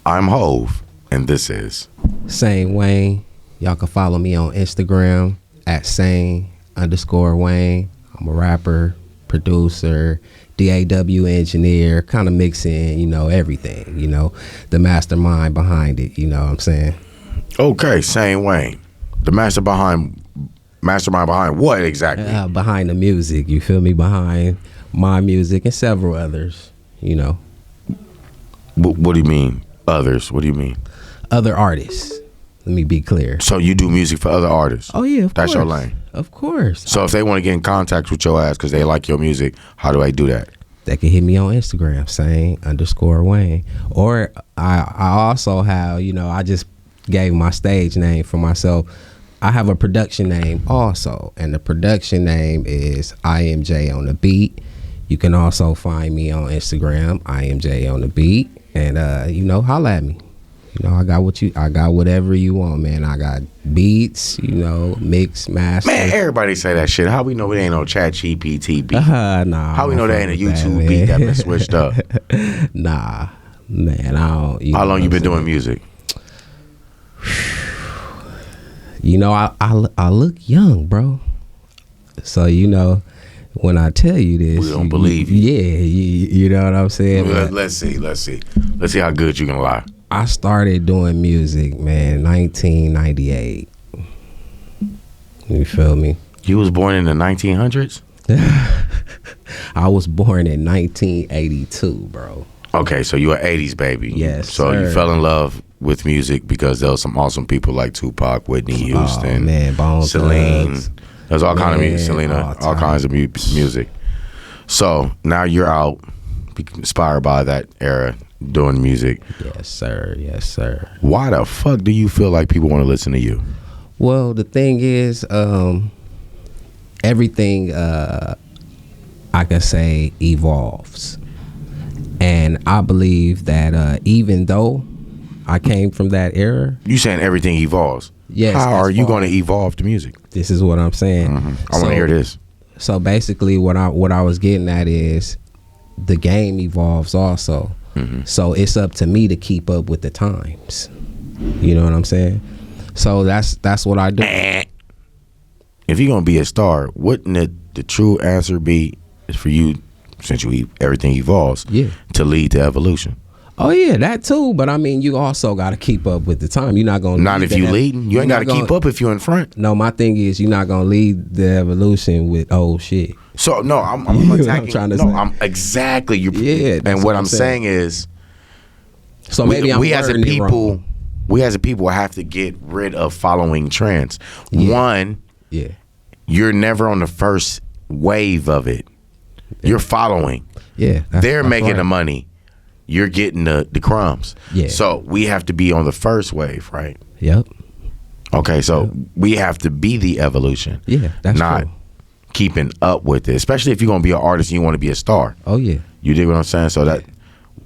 I'm Hove, and this is Sane Wayne. Y'all can follow me on Instagram at Sane_Wayne. I'm a rapper, producer, DAW engineer, kind of mixing, everything, the mastermind behind it, you know what I'm saying? Okay, Sane Wayne. The mastermind behind what exactly? Behind the music, you feel me? Behind my music and several others, What do you mean, others? What do you mean? Other artists. Let me be clear. So you do music for other artists? Oh, yeah, of course. That's your lane? Of course. So if they want to get in contact with your ass because they like your music, how do I do that? They can hit me on Instagram, Sane_Wayne. Or I also have, I just gave my stage name for myself. I have a production name also, and the production name is IMJ on the Beat. You can also find me on Instagram, IMJ on the Beat, and holla at me. I got whatever you want, man. I got beats, mix, master. Man, everybody say that shit. How we know it ain't no Chat GPT beat? Nah. How we know that ain't a YouTube beat that been switched up? Nah, man, I don't. How long you been doing music? I look young, bro. So when I tell you this, we don't believe you. Yeah, you know what I'm saying. Let's see how good you can lie. I started doing music, man, 1998. You feel me? You was born in the 1900s? I was born in 1982, bro. Okay, so you an 80s baby. Yes, So sir. you fell in love with music because there was some awesome people like Tupac, Whitney Houston, Oh, man, Bone Celine. Thugs. There's all kind of music, Man, Selena, all kinds of music. So now you're out, inspired by that era, doing music. Yes, sir. Yes, sir. Why the fuck do you feel like people want to listen to you? Well, the thing is, everything I can say evolves, and I believe that even though I came from that era, You saying everything evolves? Yes. How that's are you why- going to evolve the music? This is what I'm saying. I want to hear this. So basically, what I was getting at is the game evolves also. So it's up to me to keep up with the times. You know what I'm saying? So that's what I do. If you're gonna be a star, wouldn't the true answer be is for you, since everything evolves, Yeah. to lead to evolution? Oh yeah, that too. But I mean, you also got to keep up with the time. You're not gonna Not lead if you the- leading. You ain't got to keep up if you're in front. No, my thing is you're not gonna lead the evolution with old shit. So no, I'm You know what I'm attacking. trying to no, say? I'm exactly. Yeah, that's and what what I'm I'm saying is, So maybe I'm we as a wording it people, wrong. we as a people have to get rid of following trends. Yeah. One, Yeah, you're never on the first wave of it. You're following. yeah. They're that's making right. the money. You're getting the crumbs. Yeah. So we have to be on the first wave, right? Yep. Okay, so we have to be the evolution. Yeah, that's not true. keeping up with it. Especially if you're gonna be an artist and you want to be a star. Oh yeah. You dig what I'm saying? So that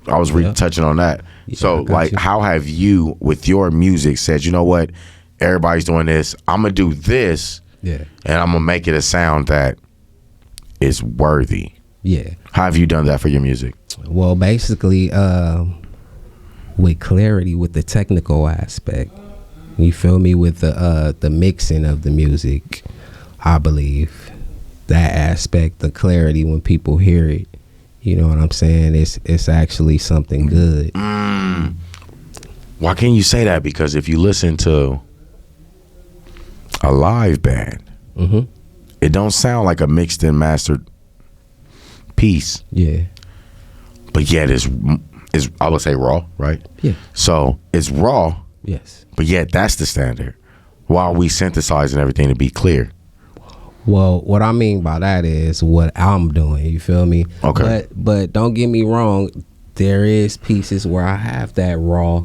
I was Yeah. touching on that. Yeah, So I got like, you. how have you with your music said, you know what, everybody's doing this, I'm gonna do this, Yeah. and I'm gonna make it a sound that is worthy. Yeah. How have you done that for your music? Well, basically, with clarity, with the technical aspect, you feel me, with the mixing of the music, I believe that aspect, the clarity when people hear it, you know what I'm saying? It's actually something good. Why can't you say that? Because if you listen to a live band, Mm-hmm. it don't sound like a mixed and mastered piece, Yeah. but yet it's I would say raw, right? Yeah. So it's raw, Yes. but yet that's the standard. Why are we synthesizing everything to be clear? Well, what I mean by that is what I'm doing. You feel me? Okay. But don't get me wrong. There is pieces where I have that raw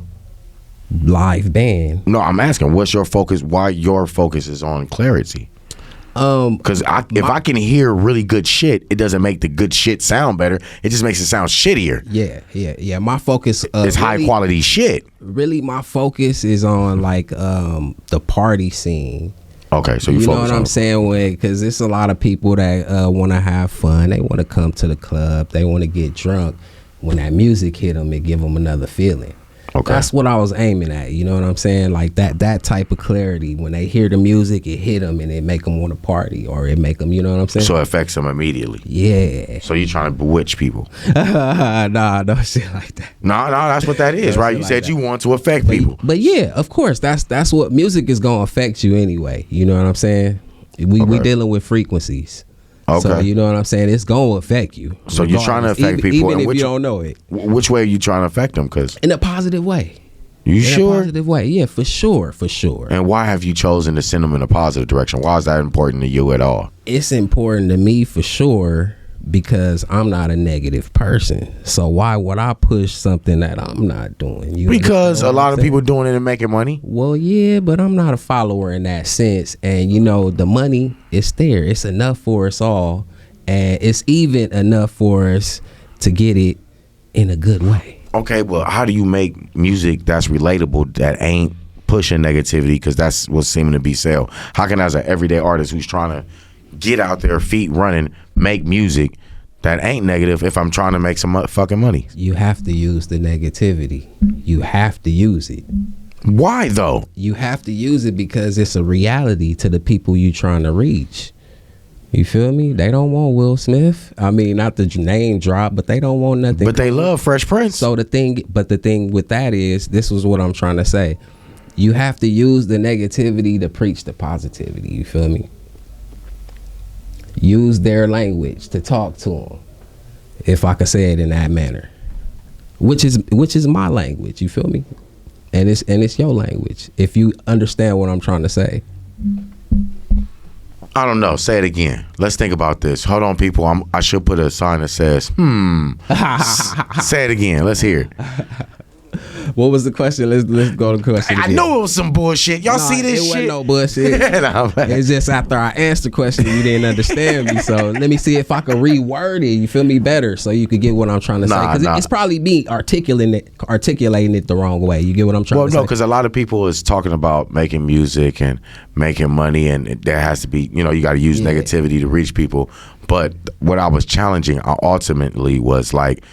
live band. No, I'm asking, what's your focus? Why your focus is on clarity? Because if I can hear really good shit, it doesn't make the good shit sound better. It just makes it sound shittier. Yeah. My focus It's high quality shit. Really, my focus is on like the party scene. Okay, so you know focus what on I'm saying? Because it's a lot of people that want to have fun. They want to come to the club. They want to get drunk. When that music hit them, it give them another feeling. Okay. That's what I was aiming at. You know what I'm saying? Like that type of clarity. When they hear the music, it hit them and it make them want to party, or it make them, you know what I'm saying? So it affects them immediately. Yeah. So you trying to bewitch people? Nah, no shit like that. No, that's what that is, right? You said you want to affect people. But yeah, of course, that's what music is gonna affect you anyway. You know what I'm saying? We dealing with frequencies. Okay. So you know what I'm saying? It's gonna affect you. So you're trying to affect people, even if you don't know it. Which way are you trying to affect them? Cause in a positive way. You sure? In a positive way, yeah, for sure. And why have you chosen to send them in a positive direction? Why is that important to you at all? It's important to me for sure because I'm not a negative person. So why would I push something that I'm not doing? Because a lot of people doing it and making money. Well, yeah, but I'm not a follower in that sense. And the money is there. It's enough for us all, and it's even enough for us to get it in a good way. Okay, well, how do you make music that's relatable that ain't pushing negativity? Because that's what's seeming to be sell. How can, as an everyday artist who's trying to get out there, feet running, make music that ain't negative if I'm trying to make some fucking money? You have to use the negativity. You have to use it. Why though? You have to use it because it's a reality to the people you trying to reach. You feel me? They don't want Will Smith. I mean, not the name drop, but they don't want nothing. But they love Fresh Prince. So the thing with that is, this was what I'm trying to say. You have to use the negativity to preach the positivity. You feel me? Use their language to talk to them, if I could say it in that manner, which is my language. You feel me? And it's your language. If you understand what I'm trying to say. I don't know. Say it again. Let's think about this. Hold on, people. I should put a sign that says, Say it again. Let's hear it. What was the question? Let's go to the question. I knew it was some bullshit. Y'all see this shit? It wasn't no bullshit. It's just after I answered the question, you didn't understand me. So let me see if I can reword it. You feel me better, so you could get what I'm trying to say. Because it's probably me articulating it the wrong way. You get what I'm trying to say? Well, no, because a lot of people is talking about making music and making money, and there has to be, you got to use negativity to reach people. But what I was challenging ultimately was like,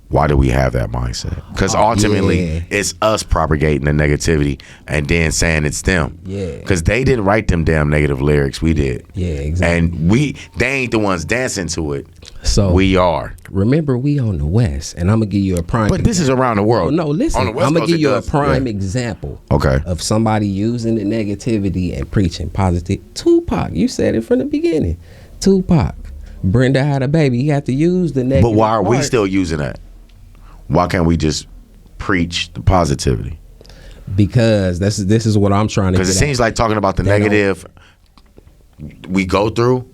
why do we have that mindset? Because ultimately, it's us propagating the negativity and then saying it's them. Yeah. Because they didn't write them damn negative lyrics. We did. Yeah, exactly. And they ain't the ones dancing to it. So we are. Remember, we on the West, and I'm gonna give you a prime. But this is around the world. No, listen. I'm gonna give you a prime example. Okay. Of somebody using the negativity and preaching positive. Tupac, you said it from the beginning. Tupac, Brenda had a baby. He had to use the negative. But why are we still using that? Why can't we just preach the positivity? Because this is what I'm trying to. Because it seems like talking about the negative we go through,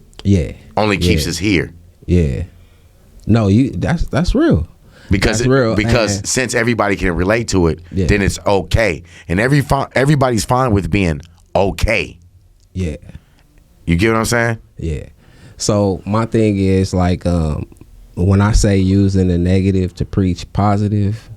only keeps us here. Yeah, no, that's real. Because that's real. Because since everybody can relate to it, then it's okay, and everybody's fine with being okay. Yeah, you get what I'm saying? Yeah. So my thing is like, when I say using the negative to preach positive,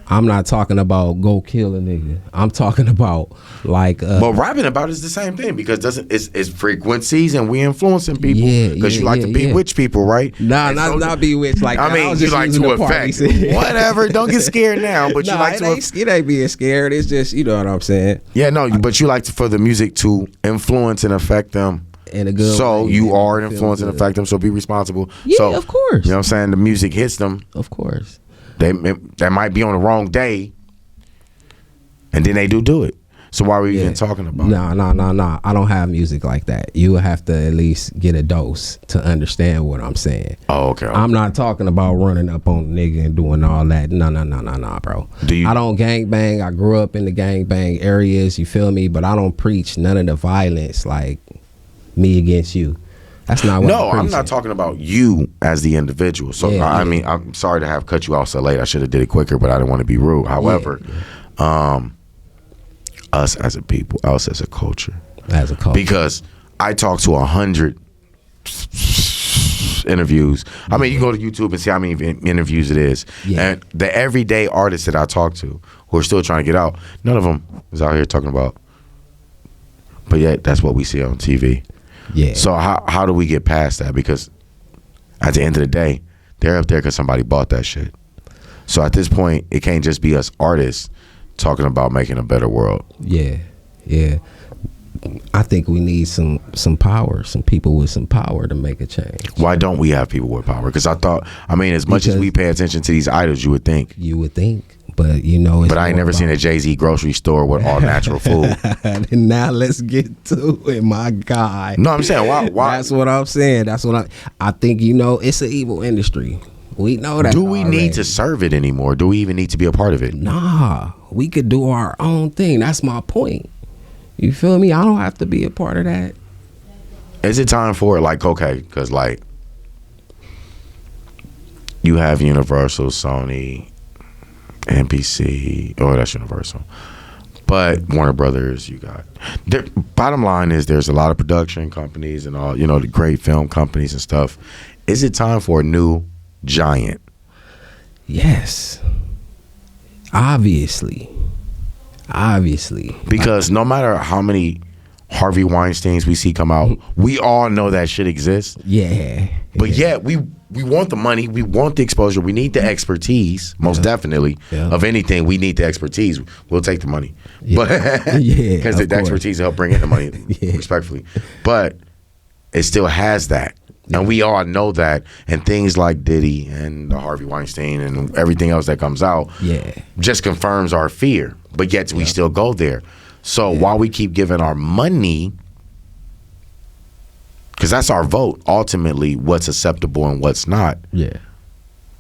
I'm not talking about go kill a nigga. I'm talking about like. But rapping about it is the same thing because it's frequencies and we influencing people because you like to bewitch people, right? Nah, not bewitch like. I mean, you like to affect. Whatever, don't get scared now. But you like to. It ain't being scared. It's just, you know what I'm saying. Yeah, no, but you like for the music to influence and affect them. In a good so way, you are an influence and affect them, so be responsible. Yeah, so, of course. You know what I'm saying? The music hits them. Of course. They might be on the wrong day, and then they do it. So why are we even talking about it? No. I don't have music like that. You have to at least get a dose to understand what I'm saying. Oh, okay. I'm not talking about running up on a nigga and doing all that. No, bro. I don't gangbang. I grew up in the gangbang areas, you feel me? But I don't preach none of the violence like me against you. That's not what I'm not talking about you as the individual. So I mean, I'm sorry to have cut you off so late. I should have did it quicker, but I didn't want to be rude. However, us as a people, us as a culture, because I talk to 100 interviews. I mean, you go to YouTube and see how many interviews it is, and the everyday artists that I talk to who are still trying to get out, none of them is out here talking about. But yet, that's what we see on TV. Yeah. So how do we get past that? Because at the end of the day, they're up there because somebody bought that shit. So at this point, it can't just be us artists talking about making a better world. Yeah. I think we need some power, some people with some power to make a change. Why don't we have people with power? Because as much as we pay attention to these idols, you would think. But you know, but I ain't never seen a Jay-Z grocery store with all natural food. And now let's get to it, my guy. No, I'm saying why? That's what I'm saying. I think, you know, it's an evil industry. We know that. Do we need to serve it anymore? Do we even need to be a part of it? Nah, we could do our own thing. That's my point. You feel me? I don't have to be a part of that. Is it time for it? Like, okay, because like you have Universal, Sony, NBC. Oh, that's Universal. But Warner Brothers, you got. Bottom line is, there's a lot of production companies and all, you know, the great film companies and stuff. Is it time for a new giant? Yes. Obviously. Because no matter how many Harvey Weinsteins we see come out, we all know that shit exists. Yeah. But yet we want the money, we want the exposure, we need the expertise, most definitely. Yeah. Of anything, we need the expertise. We'll take the money. Yeah. But because the expertise will help bring in the money, respectfully. But it still has that. Yeah. And we all know that. And things like Diddy and the Harvey Weinstein and everything else that comes out just confirms our fear. But yet we still go there. So while we keep giving our money, because that's our vote, ultimately, what's acceptable and what's not. Yeah.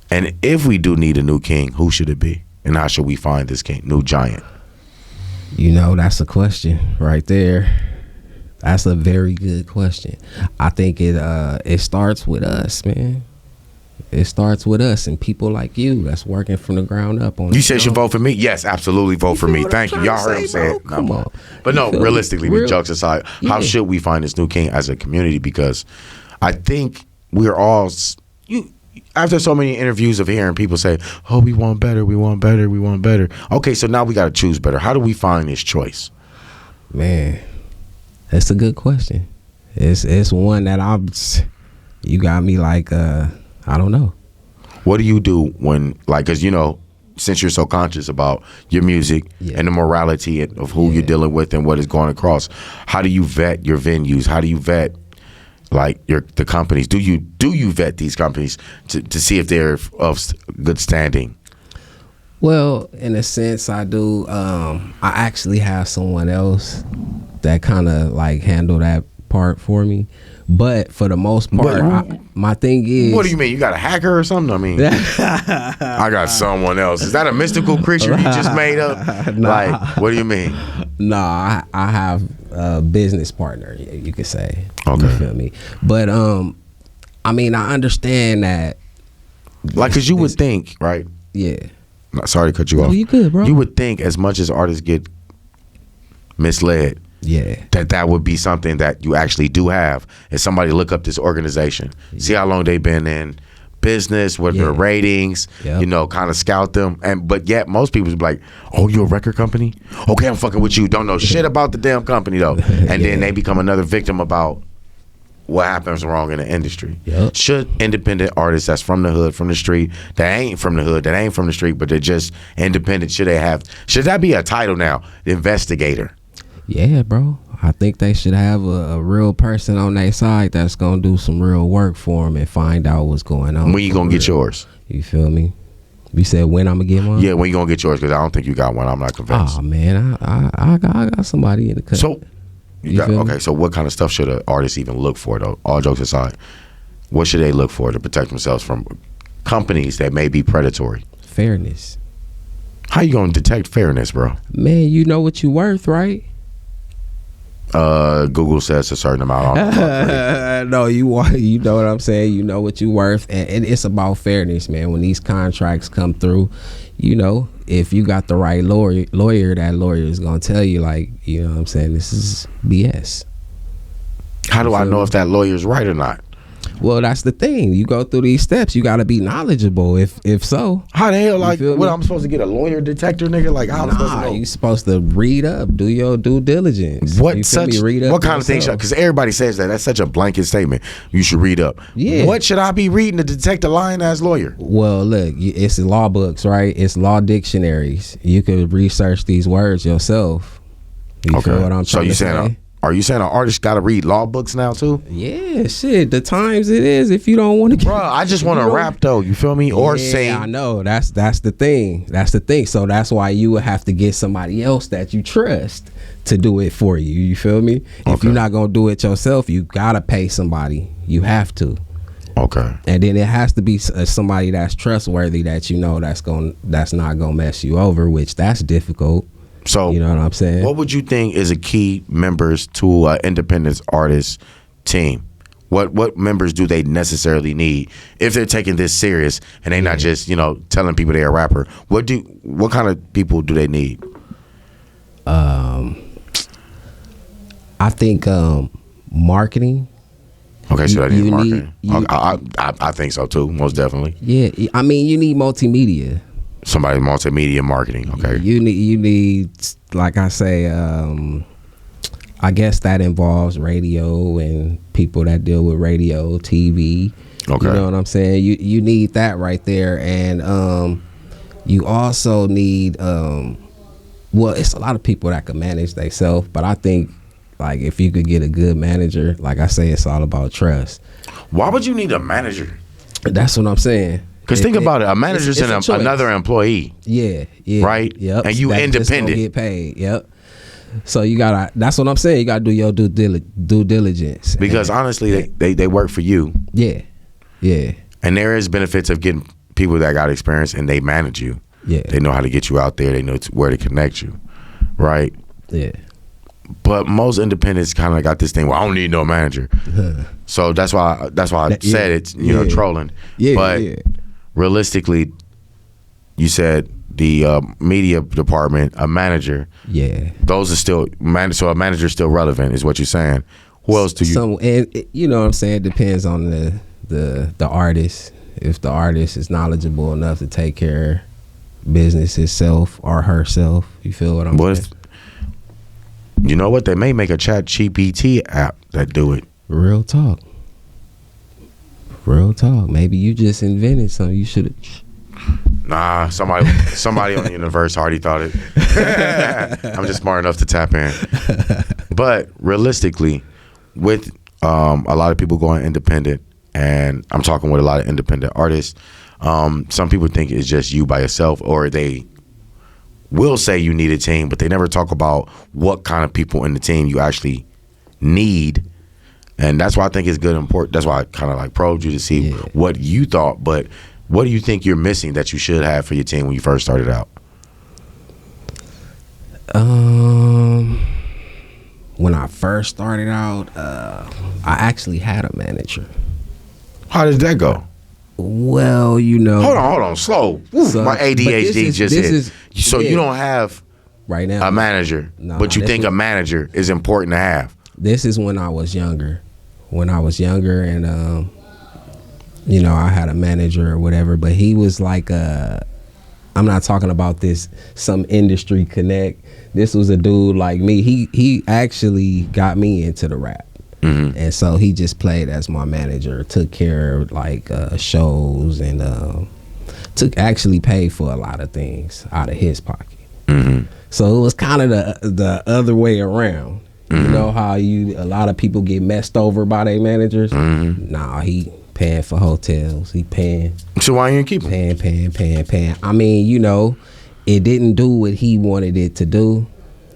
And if we do need a new king, who should it be? And how should we find this king, new giant? You know, that's a question right there. That's a very good question. I think it starts with us, man. It starts with us and people like you that's working from the ground up on. You said you should vote for me? Yes, absolutely vote for me. Thank you. Y'all heard him say it. Come on. But no, realistically, with jokes aside, how should we find this new king as a community? Because I think we're all, after so many interviews of hearing people say, oh, we want better, we want better, we want better. Okay, so now we got to choose better. How do we find this choice? Man, that's a good question. It's one that you got me like, I don't know. What do you do when, like, because, you know, since you're so conscious about your music and the morality of who you're dealing with and what is going across, how do you vet your venues? How do you vet, like, the companies? Do you vet these companies to see if they're of good standing? Well, in a sense, I do. I actually have someone else that kind of like handle that part for me. But for the most part, my thing is... What do you mean? You got a hacker or something? I mean, I got someone else. Is that a mystical creature you just made up? Nah. Like, what do you mean? Nah, I have a business partner, you could say. Okay. You feel me? But, I mean, I understand that... Like, because you would think, right? Yeah. No, sorry to cut you off. Oh, you good, bro. You would think as much as artists get misled, that would be something that you actually do have. And somebody look up this organization, see how long they've been in business, what their ratings, you know, kind of scout them. But yet most people be like, oh, you a record company? Okay, I'm fucking with you. Don't know shit about the damn company though. And then they become another victim about what happens wrong in the industry. Should independent artists that's from the hood, from the street, that ain't from the hood, that ain't from the street, but they're just independent, should that be a title now? The investigator. Yeah, bro. I think they should have a real person on their side that's going to do some real work for them and find out what's going on. When you going to get yours? You feel me? You said when I'm going to get mine? Yeah, when you going to get yours, because I don't think you got one. I'm not convinced. Oh, man. I got somebody in the cut. So, okay, so what kind of stuff should an artist even look for, though? All jokes aside, what should they look for to protect themselves from companies that may be predatory? Fairness. How you going to detect fairness, bro? Man, you know what you worth, right? Google says a certain amount. No, you know what I'm saying. You know what you worth, and it's about fairness, man. When these contracts come through, you know, if you got the right lawyer, that lawyer is gonna tell you, like, you know what I'm saying, this is BS. How do I know if that lawyer's right or not? Well, that's the thing. You go through these steps. You got to be knowledgeable. If so, How the hell? Like, feel what? me? I'm supposed to get a lawyer detector, nigga? Like, how I'm supposed to know? you supposed to read up, do your due diligence. What You feel such? me? Read up What kind of things? yourself. Because everybody says that. That's such a blanket statement. You should read up. Yeah. What should I be reading to detect a lying ass lawyer? Well, look, it's law books, right? It's law dictionaries. You could research these words yourself. You feel what I'm trying to say? Are you saying an artist got to read law books now too? Yeah, shit. The times it is. If you don't want to, Bro, I just want to rap though. You feel me? Or sing. I know. That's the thing. That's the thing. So that's why you would have to get somebody else that you trust to do it for you. You feel me? If you're not gonna do it yourself, you gotta pay somebody. You have to. Okay. And then it has to be somebody that's trustworthy that you know that's not gonna mess you over, which that's difficult. So you know what I'm saying? What would you think is a key members to an independent artist team? What members do they necessarily need if they're taking this serious and they not just telling people they're a rapper? What kind of people do they need? I think marketing. Okay, so that is you marketing. need- I think so too, most definitely. Yeah, I mean you need multimedia. Somebody multimedia marketing. Okay. You need like I say, I guess that involves radio and people that deal with radio, TV. Okay. You know what I'm saying? You need that right there, and you also need well, it's a lot of people that can manage themselves, but I think like if you could get a good manager, like I say, it's all about trust. Why would you need a manager? That's what I'm saying. Because think about it, a manager's it's another employee. Yeah. Right? Yep. And you that just independent. gonna get paid. Yep. So you gotta. That's what I'm saying. You gotta do your due diligence. Because honestly, they work for you. Yeah. And there is benefits of getting people that got experience and they manage you. Yeah. They know how to get you out there. They know where to connect you. Right? Yeah. But most independents kind of got this thing. Well, I don't need no manager. So that's why I said it's trolling. Yeah. But realistically, you said the media department, a manager. Yeah. Those are still so a manager is still relevant, is what you're saying. Who else do you? And you know what I'm saying? It depends on the artist. If the artist is knowledgeable enough to take care of business itself or herself, you feel what I'm saying? You know what? They may make a Chat GPT app that do it. Real talk. Maybe you just invented something. You should have. Nah, somebody on the universe already thought it. I'm just smart enough to tap in. But realistically, with a lot of people going independent, and I'm talking with a lot of independent artists, some people think it's just you by yourself, or they will say you need a team, but they never talk about what kind of people in the team you actually need. And that's why I think it's good and important. That's why I kind of like probed you to see what you thought. But what do you think you're missing that you should have for your team when you first started out? When I first started out, I actually had a manager. How did that go? Well, Hold on, slow. Ooh, So- my ADHD just hit. So you don't have right now a manager, but you think a manager is important to have. This is when I was younger. And I had a manager or whatever, but he was like I'm not talking about some industry connect. This was a dude like me. He actually got me into the rap. Mm-hmm. And so he just played as my manager, took care of like shows, and actually paid for a lot of things out of his pocket. Mm-hmm. So it was kind of the other way around. Mm-hmm. You know how a lot of people get messed over by their managers? Mm-hmm. Nah, he paying for hotels. He paying. So why you didn't keep him? Paying. I mean, it didn't do what he wanted it to do.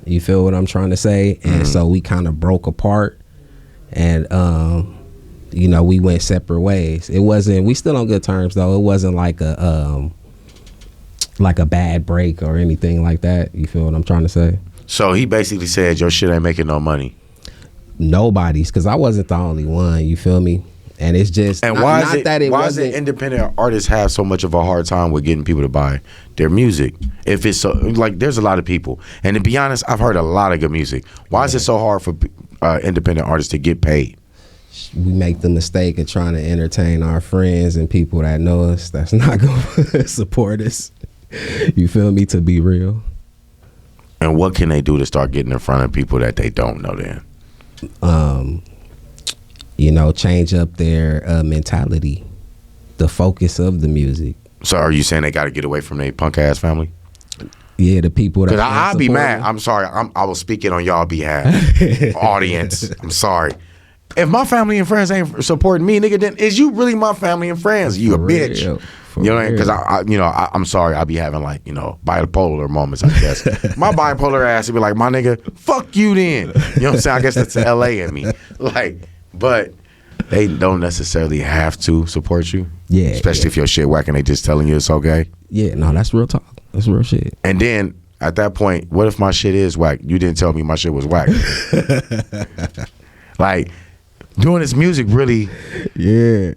You feel what I'm trying to say? And so we kind of broke apart. And we went separate ways. We still on good terms though. It wasn't like a bad break or anything like that. You feel what I'm trying to say? So he basically said your shit ain't making no money. Nobody's, because I wasn't the only one. You feel me? And it's just why does independent artists have so much of a hard time with getting people to buy their music? If it's so like, there's a lot of people, and to be honest, I've heard a lot of good music. Why is it so hard for independent artists to get paid? we make the mistake of trying to entertain our friends and people that know us that's not gonna support us. You feel me? To be real. And what can they do to start getting in front of people that they don't know then? You know, change up their mentality, the focus of the music. So are you saying they got to get away from their punk ass family? Yeah, the people that. Because I'd be mad. I'm sorry. I was speaking on y'all behalf, audience. I'm sorry. If my family and friends ain't supporting me, nigga, then is you really my family and friends? You a bitch. You know what I mean? Because I'm sorry. I be having like, bipolar moments, I guess. My bipolar ass would be like, my nigga, fuck you then. You know what I'm saying? I guess that's the LA in me. Like, but they don't necessarily have to support you. Yeah. Especially if your shit whack and they just telling you it's okay. Yeah, no, that's real talk. That's real shit. And then at that point, what if my shit is whack? You didn't tell me my shit was whack. Like, doing this music really. Yeah.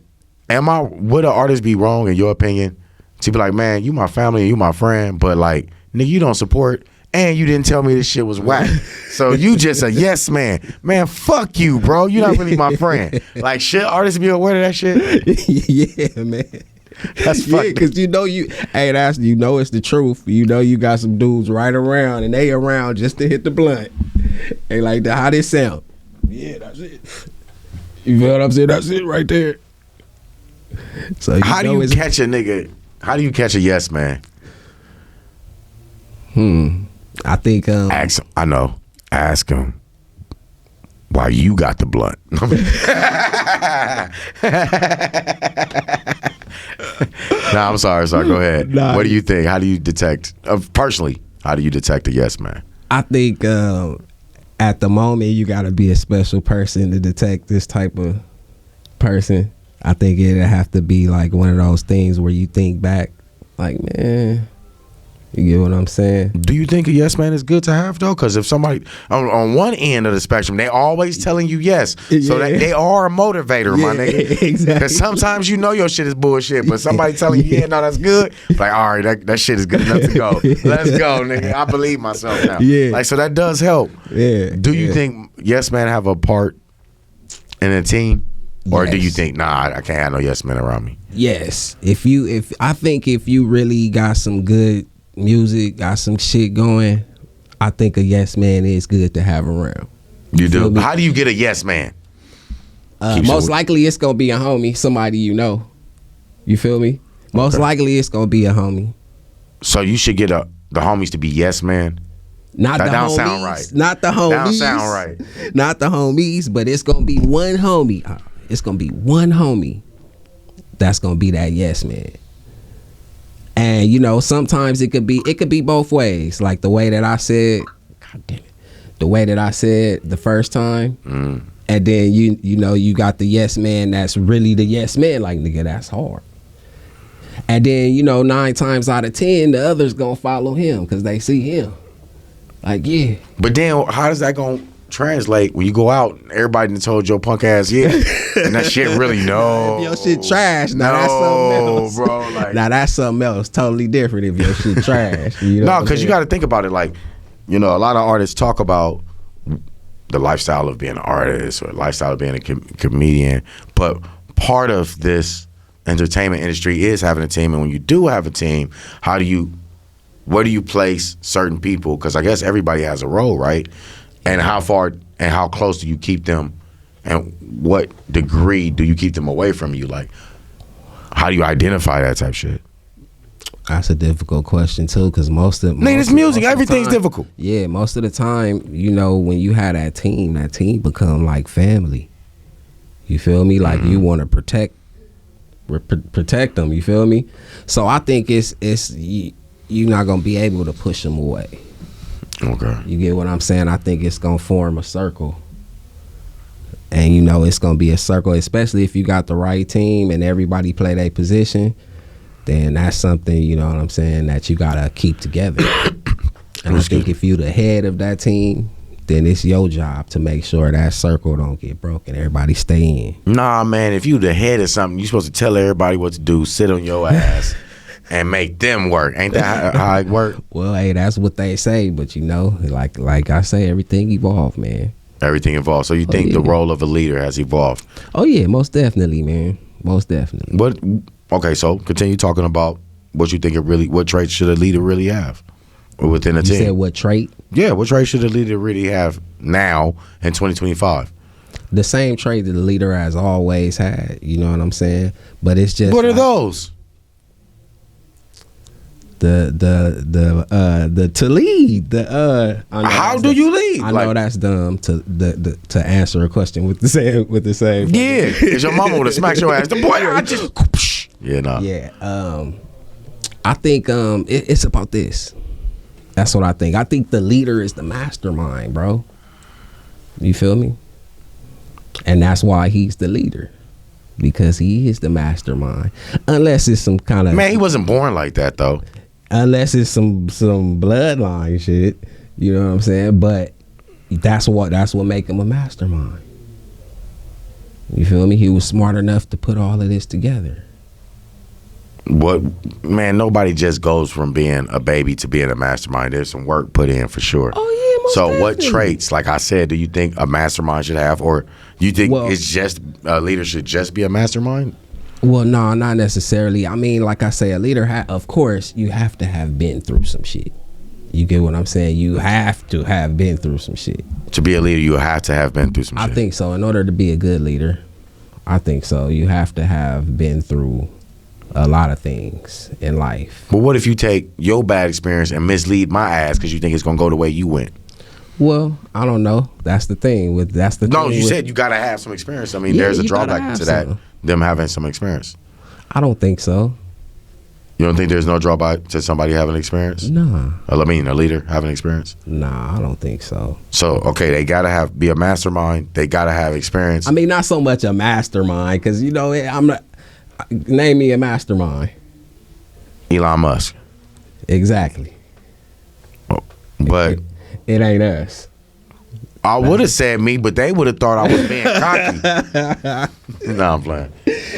Would an artist be wrong in your opinion to be like, man, you my family and you my friend, but like, nigga, you don't support and you didn't tell me this shit was whack. So you just a yes man. Man, fuck you, bro. You're not really my friend. Like, should artists be aware of that shit? Yeah, man. That's fucked. Yeah, because that's it's the truth. You know you got some dudes right around and they around just to hit the blunt. They like, how this sound? Yeah, that's it. You feel what I'm saying? That's it right there. So how do you catch a nigga? How do you catch a yes man? I think ask him. I know. Ask him why you got the blunt. Nah, I'm sorry. Go ahead. Nah. What do you think? How do you detect? Personally, how do you detect a yes man? I think at the moment you got to be a special person to detect this type of person. I think it'll have to be like one of those things where you think back, like, man, you get what I'm saying? Do you think a yes man is good to have though? Because if somebody on one end of the spectrum, they always telling you yes, so that they are a motivator, my nigga. Exactly. Because sometimes you know your shit is bullshit, but somebody telling you, yeah, no, that's good. Like, all right, that shit is good enough to go. Let's go, nigga. I believe myself now. Yeah. Like, so that does help. Yeah. Do you think yes man have a part in a team? Or do you think, nah, I can't have no yes men around me? Yes. I think if you really got some good music, got some shit going, I think a yes man is good to have around. You do? How do you get a yes man? Most likely it's gonna be a homie, somebody you know. You feel me? Most likely it's gonna be a homie. So you should get the homies to be yes man? Not that the don't homies. Sound right. Not the homies. That don't sound right. Not the homies, but it's gonna be one homie. It's gonna be one homie that's gonna be that yes man. And sometimes it could be both ways. Like the way that I said, God damn it, the way that I said the first time, and then you got the yes man that's really the yes man. Like, nigga, that's hard. And then 9 times out of 10, the others gonna follow him because they see him. Like, yeah. But then how does that gonna translate when you go out and everybody done told your punk ass yeah and that shit really no. If your shit trash, now that's something else, bro. Like, now that's something else, totally different. If your shit trash, no, because you got to think about it. Like, a lot of artists talk about the lifestyle of being an artist or lifestyle of being a comedian, but part of this entertainment industry is having a team. And when you do have a team, where do you place certain people? Because I guess everybody has a role, right? And how far and how close do you keep them? And what degree do you keep them away from you? Like, how do you identify that type shit? That's a difficult question too, because most of it's music. Everything's difficult. Yeah, most of the time, when you have that team become like family. You feel me? Like, you want to protect them. You feel me? So I think you're not gonna be able to push them away. Okay. You get what I'm saying? I think it's gonna form a circle. And it's gonna be a circle, especially if you got the right team and everybody play their position, then that's something, you know what I'm saying, that you gotta keep together. And I think if you the head of that team, then it's your job to make sure that circle don't get broken. Everybody stay in. Nah, man, if you the head of something, you supposed to tell everybody what to do, sit on your ass. And make them work. Ain't that how it work? Well, hey, that's what they say, but like I say, everything evolve, man. Everything evolves. So you think the role of a leader has evolved? Oh yeah, most definitely, man. Most definitely. But okay, so continue talking about what you think what traits should a leader really have within a team. You said what trait? Yeah, what trait should a leader really have now in 2025? The same trait that the leader has always had. You know what I'm saying? But it's just what are those? The to lead. How do you lead? I know that's dumb to answer a question with the same. Yeah, because your mama would have smacked your ass. The boy, I just Yeah. I think it's about this. That's what I think. I think the leader is the mastermind, bro. You feel me? And that's why he's the leader. Because he is the mastermind. Unless it's some kind of... Man, he wasn't born like that, though. Unless it's some bloodline shit. You know what I'm saying? But that's what make him a mastermind. You feel me? He was smart enough to put all of this together. Man, nobody just goes from being a baby to being a mastermind. There's some work put in for sure. Oh yeah, most definitely. What traits, like I said, do you think a mastermind should have, or you think it's just a leader should just be a mastermind? Well, no, not necessarily. I mean, like I say, a leader, of course, you have to have been through some shit. You get what I'm saying? You have to have been through some shit. To be a leader, you have to have been through some shit. I think so. In order to be a good leader, I think so. You have to have been through a lot of things in life. But what if you take your bad experience and mislead my ass because you think it's gonna go the way you went? Well, I don't know. That's the thing. You said you gotta have some experience. I mean, there's a drawback to that. Them having some experience. I don't think so. You don't think there's no drawback to somebody having experience? Nah. I mean, a leader having experience? Nah, I don't think so. So, okay, they gotta be a mastermind. They gotta have experience. I mean, not so much a mastermind, because I'm not. Name me a mastermind. Elon Musk. Exactly. But it ain't us. I would have said me, but they would have thought I was being cocky. No, I'm playing.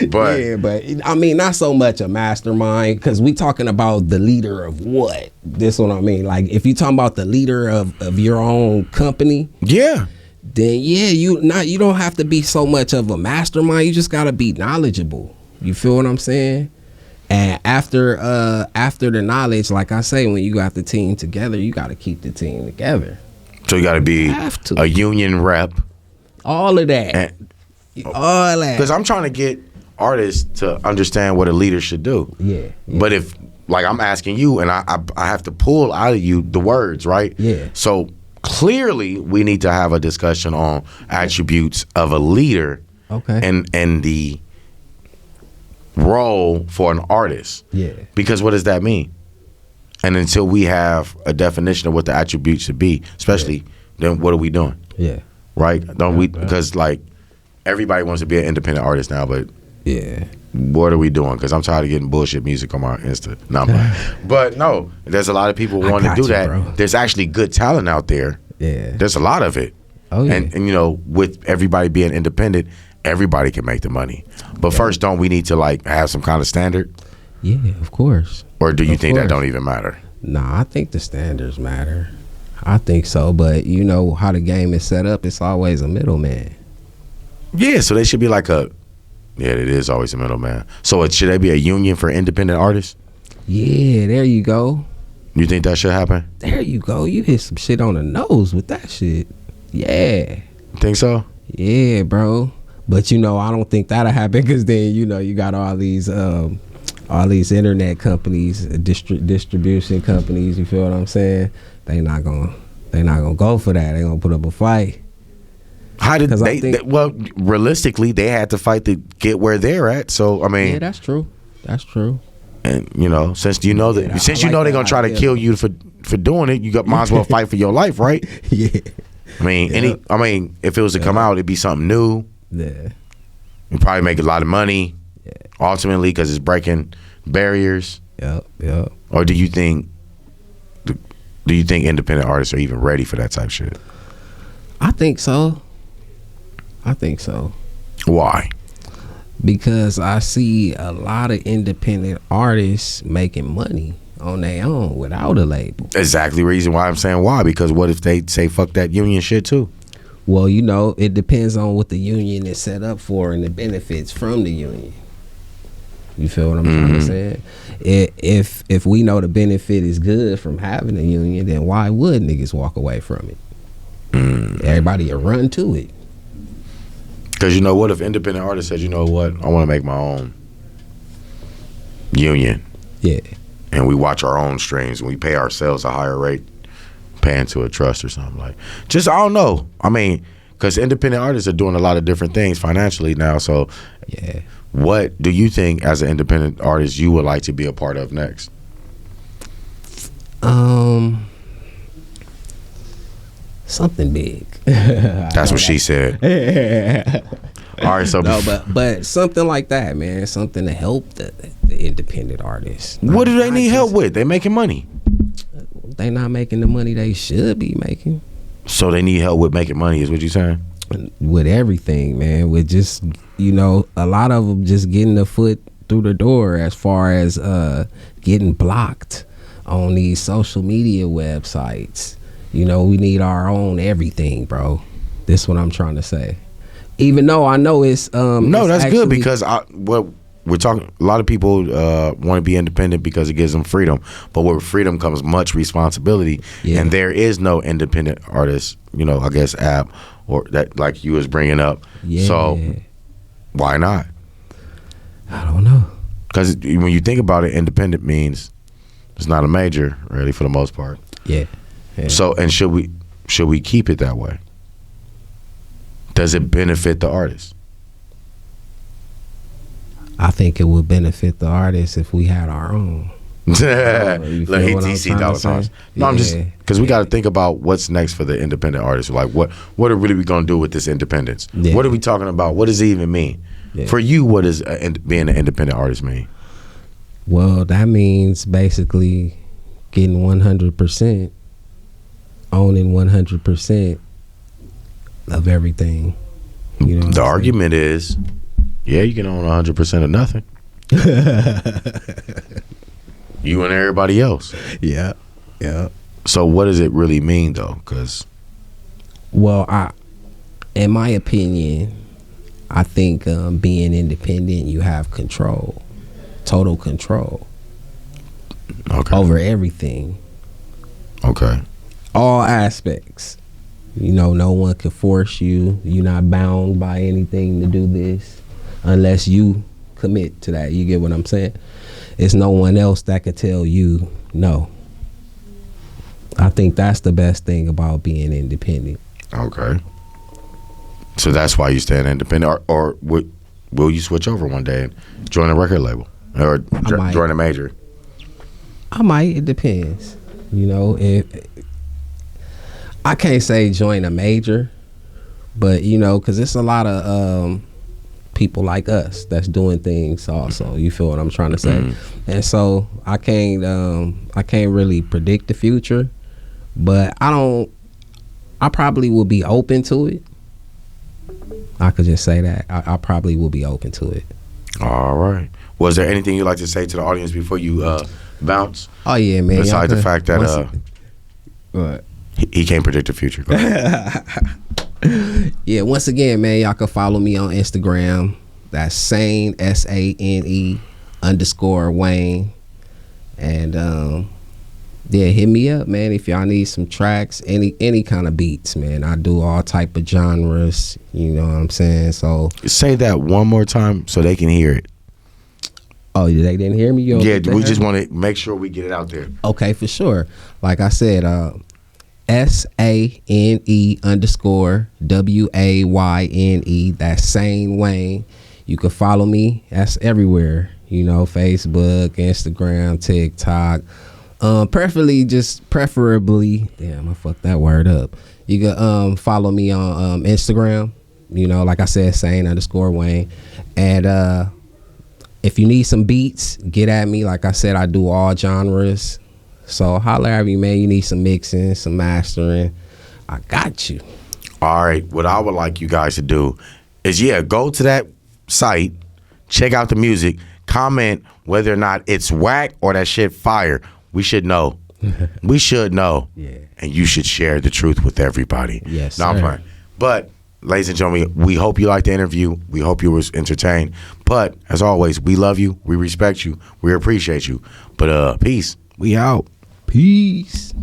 But yeah, but I mean, not so much a mastermind, because we talking about the leader of what? This what I mean. Like, if you talking about the leader of your own company, yeah, then yeah, you don't have to be so much of a mastermind. You just gotta be knowledgeable. You feel what I'm saying? And after the knowledge, like I say, when you got the team together, you got to keep the team together. So you got to be a union rep. All of that. All that. Because I'm trying to get artists to understand what a leader should do. Yeah. But if, like, I'm asking you, and I have to pull out of you the words, right? Yeah. So clearly, we need to have a discussion on attributes of a leader. Okay. And the role for an artist. Yeah. Because what does that mean? And until we have a definition of what the attributes should be, especially, then what are we doing? Yeah. Right? Don't we? Because like everybody wants to be an independent artist now, but yeah, what are we doing? Because I'm tired of getting bullshit music on my Insta. No, but no, there's a lot of people wanting to do that. Bro. There's actually good talent out there. Yeah. There's a lot of it. Oh yeah. And with everybody being independent, everybody can make the money. But first, don't we need to like have some kind of standard? Yeah, of course. Or do you think that don't even matter? Nah, I think the standards matter. I think so, but you know how the game is set up, it's always a middleman. Yeah, so they should be like it is always a middleman. So should there be a union for independent artists? Yeah, there you go. You think that should happen? There you go. You hit some shit on the nose with that shit. Yeah. Think so? Yeah, bro. But I don't think that'll happen, because then you got all these internet companies, distribution companies. You feel what I'm saying? They not gonna go for that. They gonna put up a fight. How did well, realistically, they had to fight to get where they're at. So I mean, yeah, that's true. That's true. And since they're gonna try to kill you for doing it, you might as well fight for your life, right? Yeah. I mean, if it was to come out, it'd be something new. Yeah. You'd probably make a lot of money. Yeah. Ultimately, because it's breaking barriers. Yep. Or do you think independent artists are even ready for that type of shit? I think so. Why? Because I see a lot of independent artists making money on their own without a label. Exactly the reason why I'm saying why. Because what if they say fuck that union shit too? Well, it depends on what the union is set up for and the benefits from the union. You feel what I'm trying to say? If we know the benefit is good from having a union, then why would niggas walk away from it? Everybody will run to it. Because what if independent artist says, you know what, I want to make my own union. Yeah. And we watch our own streams and we pay ourselves a higher rate, paying to a trust or something like. I don't know. I mean, because independent artists are doing a lot of different things financially now. So, yeah. What do you think as an independent artist you would like to be a part of next? Something big. That's what she said. All right, so but something like that, man. Something to help the independent artists. What do they need help with? They making money. They not making the money they should be making. So they need help with making money, is what you saying? With everything, man. With just a lot of them just getting the foot through the door as far as getting blocked on these social media websites. We need our own everything, bro. This is what I'm trying to say. Even though I know it's no, that's good because what we're talking. A lot of people want to be independent because it gives them freedom, but with freedom comes much responsibility, and there is no independent artist, I guess app or that like you was bringing up. Yeah. So why not? I don't know. Because when you think about it, independent means it's not a major, really, for the most part. Yeah. So, and should we keep it that way? Does it benefit the artist? I think it would benefit the artist if we had our own. Look, he see dollar signs. No, I'm just because we got to think about what's next for the independent artists. Like, what are really we gonna do with this independence? Yeah. What are we talking about? What does it even mean? Yeah. For you, what does being an independent artist mean? Well, that means basically getting 100%, owning 100% of everything. The argument is, yeah, you can own 100% of nothing. You and everybody else. Yeah. So what does it really mean, though? Well, in my opinion, I think being independent, you have control, total control, over everything. Okay. All aspects. No one can force you. You're not bound by anything to do this unless you commit to that. You get what I'm saying? It's no one else that could tell you no. I think that's the best thing about being independent. Okay. So that's why you staying independent, or will you switch over one day and join a record label or join a major? I might. It depends. If I can't say join a major, but because it's a lot of people like us that's doing things also. You feel what I'm trying to say? And so I can't really predict the future, but I probably will be open to it. I could just say that I probably will be open to it. All right. Was there anything you'd like to say to the audience before you bounce? Oh yeah, man. Besides the fact that he can't predict the future. Yeah, once again, man, y'all can follow me on Instagram. That's Sane, SANE _Wayne. And hit me up, man, if y'all need some tracks, any kind of beats, man. I do all type of genres, you know what I'm saying? So say that one more time so they can hear it. Oh, they didn't hear me? Yeah, we just want to make sure we get it out there. Okay, for sure. Like I said, SANE _WAYNE. That's Sane Wayne. You can follow me. That's everywhere. Facebook, Instagram, TikTok. Preferably. Damn, I fucked that word up. You can follow me on Instagram. Like I said, Sane _Wayne. And if you need some beats, get at me. Like I said, I do all genres. So holler at me, man. You need some mixing, some mastering. I got you. All right. What I would like you guys to do is, go to that site, check out the music, comment whether or not it's whack or that shit fire. We should know. We should know. Yeah. And you should share the truth with everybody. Yes, no, sir. I'm playing. But, ladies and gentlemen, we hope you liked the interview. We hope you was entertained. But, as always, we love you. We respect you. We appreciate you. But, peace. We out. Peace.